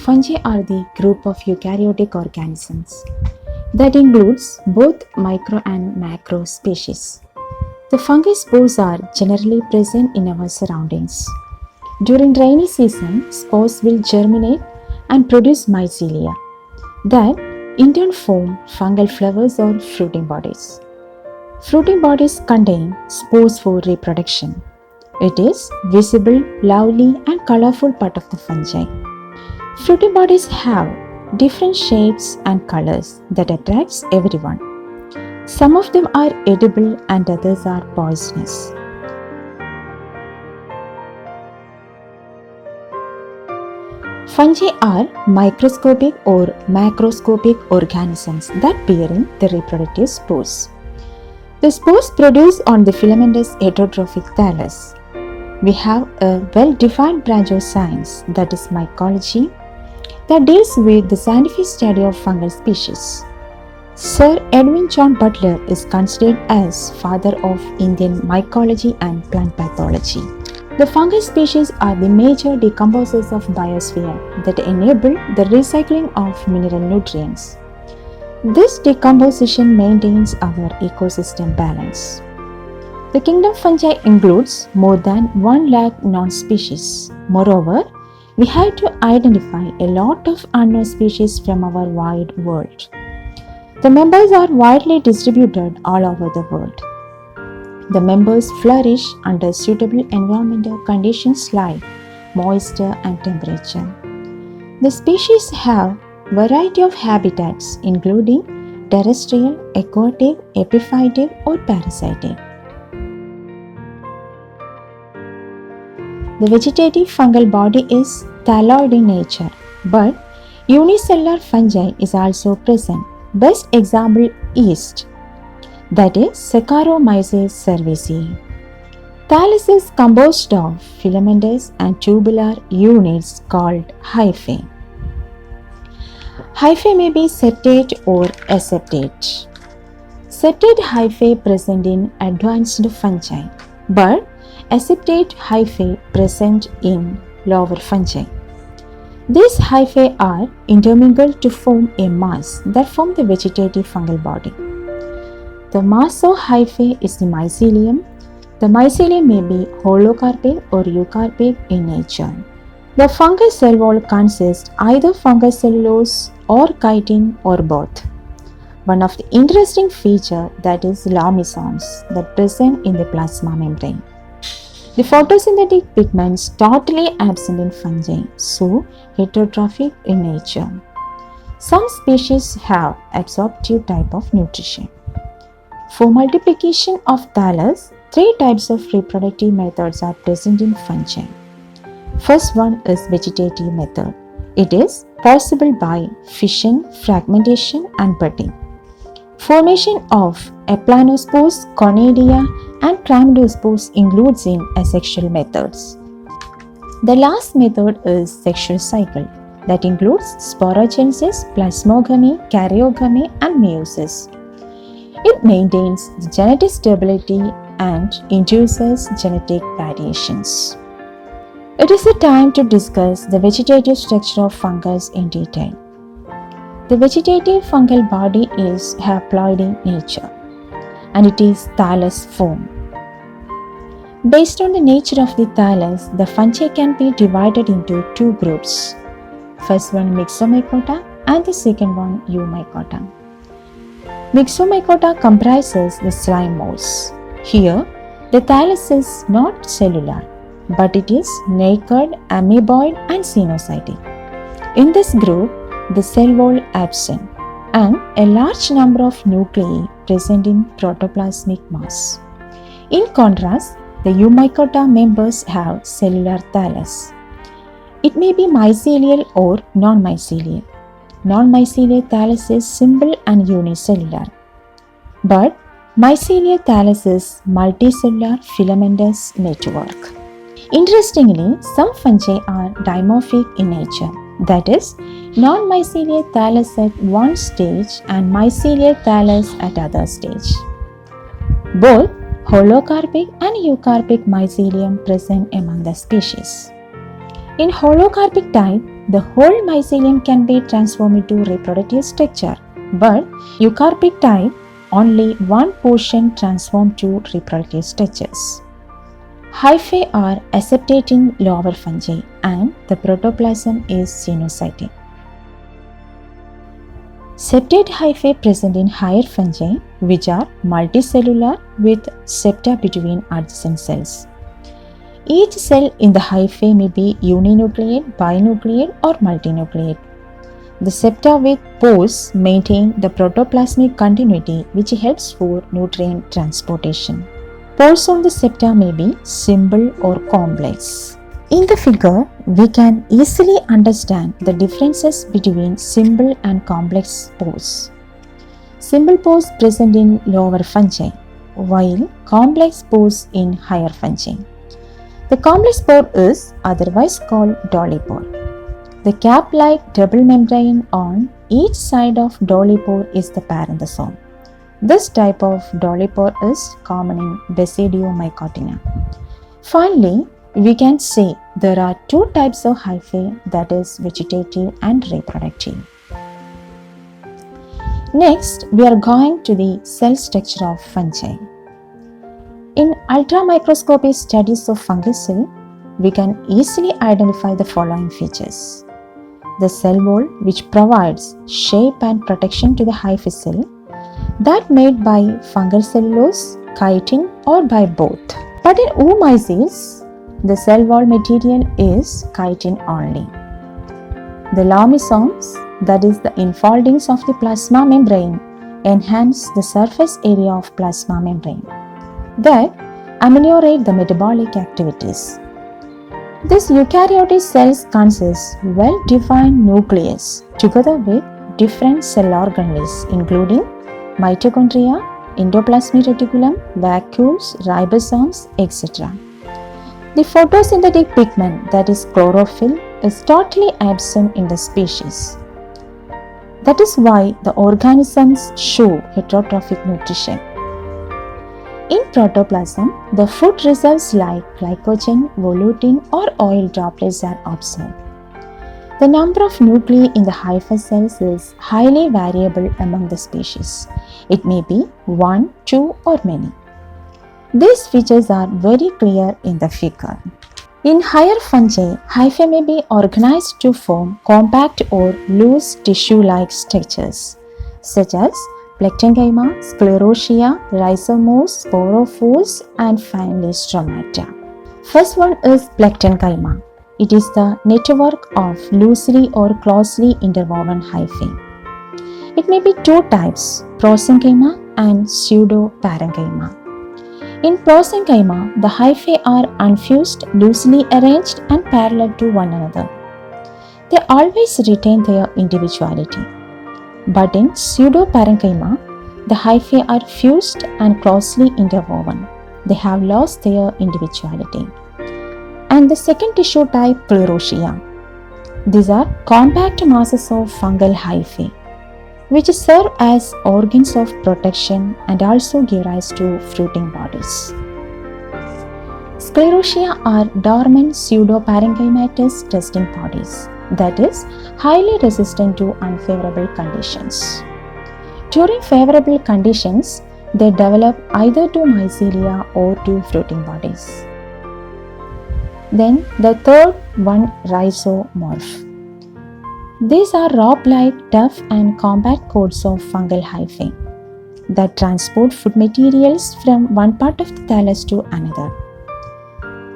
fungi are the group of eukaryotic organisms that includes both micro and macro species. The fungi spores are generally present in our surroundings. During rainy season, spores will germinate and produce mycelia that in turn form fungal flowers or fruiting bodies. Fruiting bodies contain spores for reproduction. It is visible, lovely and colorful part of the fungi. Fruiting bodies have different shapes and colors that attracts everyone. Some of them are edible and others are poisonous. Fungi are microscopic or macroscopic organisms that bear in the reproductive spores. The spores produced on the filamentous heterotrophic thallus. We have a well-defined branch of science, that is mycology, that deals with the scientific study of fungal species. Sir Edwin John Butler is considered as father of Indian mycology and plant pathology. The fungal species are the major decomposers of biosphere that enable the recycling of mineral nutrients. This decomposition maintains our ecosystem balance. The kingdom fungi includes more than 1 lakh known species. Moreover, we have to identify a lot of unknown species from our wide world. The members are widely distributed all over the world. The members flourish under suitable environmental conditions like moisture and temperature. The species have variety of habitats including terrestrial, aquatic, epiphytic or parasitic. The vegetative fungal body is thalloid in nature, but unicellular fungi is also present. Best example yeast, that is Saccharomyces cerevisiae. Thallus is composed of filamentous and tubular units called hyphae. Hyphae may be septate or aseptate. Septate hyphae present in advanced fungi, but aseptate hyphae present in lower fungi. These hyphae are intermingled to form a mass that form the vegetative fungal body. The mass of hyphae is the mycelium. The mycelium may be holocarpic or eucarpic in nature. The fungal cell wall consists either fungal cellulose or chitin or both. One of the interesting feature that is lamesons that present in the plasma membrane. The photosynthetic pigments totally absent in fungi, so heterotrophic in nature. Some species have absorptive type of nutrition. For multiplication of thallus, 3 types of reproductive methods are present in fungi. First one is vegetative method. It is possible by fission, fragmentation and budding. Formation of aplanospores, conidia and chlamydospores includes in asexual methods. The last method is sexual cycle that includes sporogenesis, plasmogamy, karyogamy and meiosis. It maintains the genetic stability and induces genetic variations. It is the time to discuss the vegetative structure of fungus in detail. The vegetative fungal body is haploid in nature and it is thallus form. Based on the nature of the thallus, the fungi can be divided into 2 groups. First one Myxomycota and the second one Eumycota. Myxomycota comprises the slime molds. Here, the thallus is not cellular, but it is naked, amoeboid and sinusoidal. In this group, the cell wall absent and a large number of nuclei present in protoplasmic mass. In contrast, the Eumycota members have cellular thallus. It may be mycelial or non-mycelial. Non-mycelial thallus is simple and unicellular, but mycelial thallus is multicellular filamentous network. Interestingly, some fungi are dimorphic in nature, that is, non-mycelial thallus at one stage and mycelial thallus at other stage. Both holocarpic and eucarpic mycelium present among the species. In holocarpic type, the whole mycelium can be transformed into reproductive structure, but eukaryotic type, only one portion transformed to reproductive structures. Hyphae are aseptate in lower fungi and the protoplasm is sinusoidal. Septate hyphae present in higher fungi, which are multicellular with septa between adjacent cells. Each cell in the hyphae may be uninucleate, binucleate, or multinucleate. The septa with pores maintain the protoplasmic continuity, which helps for nutrient transportation. Pores on the septa may be simple or complex. In the figure, we can easily understand the differences between simple and complex pores. Simple pores present in lower fungi, while complex pores in higher fungi. The complex pore is otherwise called dolypore. The cap-like double membrane on each side of dolypore is the parenthesome. This type of dolypore is common in Basidiomycotina. Finally, we can say there are two types of hyphae, that is vegetative and reproductive. Next, we are going to the cell structure of fungi. In ultramicroscopic studies of fungal cell, we can easily identify the following features. The cell wall, which provides shape and protection to the hyphae cell, that made by fungal cellulose, chitin, or by both. But in oomycetes, the cell wall material is chitin only. The lomesomes, that is the infoldings of the plasma membrane, enhance the surface area of plasma membrane that ameliorate the metabolic activities. This eukaryotic cells consist well-defined nucleus together with different cell organelles including mitochondria, endoplasmic reticulum, vacuoles, ribosomes, etc. The photosynthetic pigment, that is chlorophyll, is totally absent in the species. That is why the organisms show heterotrophic nutrition. In protoplasm, the food reserves like glycogen, volutin, or oil droplets are observed. The number of nuclei in the hyphae cells is highly variable among the species. It may be 1, 2, or many. These features are very clear in the figure. In higher fungi, hyphae may be organized to form compact or loose tissue-like structures, such as Plectenchyma, Sclerotia, Rhizomos, Sporophores, and finally Stomata. First one is Plectenchyma. It is the network of loosely or closely interwoven hyphae. It may be two types, prosenchyma and pseudoparenchyma. In prosenchyma, the hyphae are unfused, loosely arranged, and parallel to one another. They always retain their individuality. But in pseudoparenchyma, the hyphae are fused and closely interwoven. They have lost their individuality. And the second tissue type, Sclerotia. These are compact masses of fungal hyphae, which serve as organs of protection and also give rise to fruiting bodies. Sclerotia are dormant pseudoparenchymatous resting bodies, that is, highly resistant to unfavorable conditions. During favorable conditions, they develop either to mycelia or to fruiting bodies. Then the third one, rhizomorph. These are rope-like, tough and compact coats of fungal hyphae that transport food materials from one part of the thallus to another.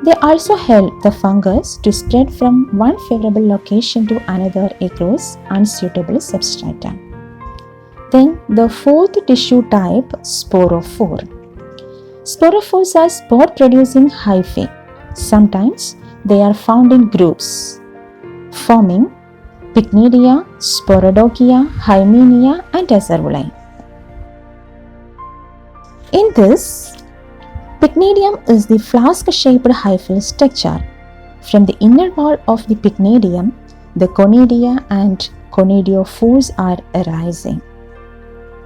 They also help the fungus to spread from one favorable location to another across unsuitable substrata. Then the fourth tissue type, sporophore. Sporophores are spore-producing hyphae. Sometimes they are found in groups, forming Pycnidia, Sporodokia, Hymenia, and Acervuli. In this, Pycnidium is the flask-shaped hyphal structure. From the inner wall of the pycnidium, the conidia and conidiophores are arising.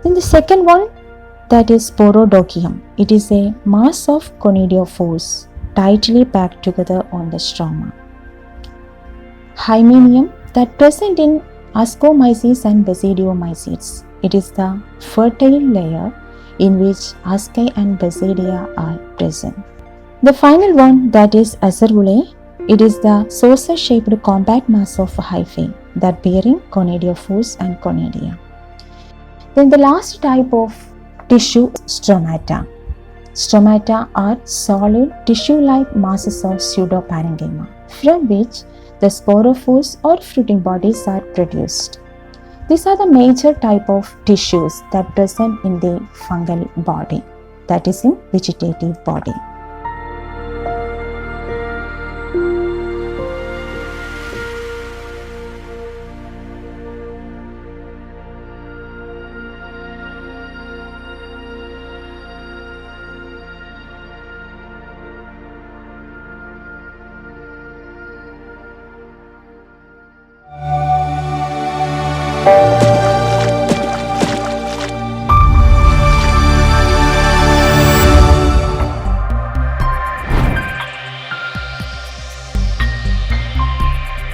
Then the second one, that is Sporodokium. It is a mass of conidiophores tightly packed together on the stroma. Hymenium, that present in ascomyces and basidiomycetes. It is the fertile layer in which asci and basidia are present. The final one, that is acerulae, it is the saucer-shaped compact mass of hyphae that bearing conidiophores and conidia. Then the last type of tissue, stromata. Stromata are solid tissue-like masses of pseudoparenchyma from which the sporophores or fruiting bodies are produced. These are the major type of tissues that present in the fungal body, that is in vegetative body.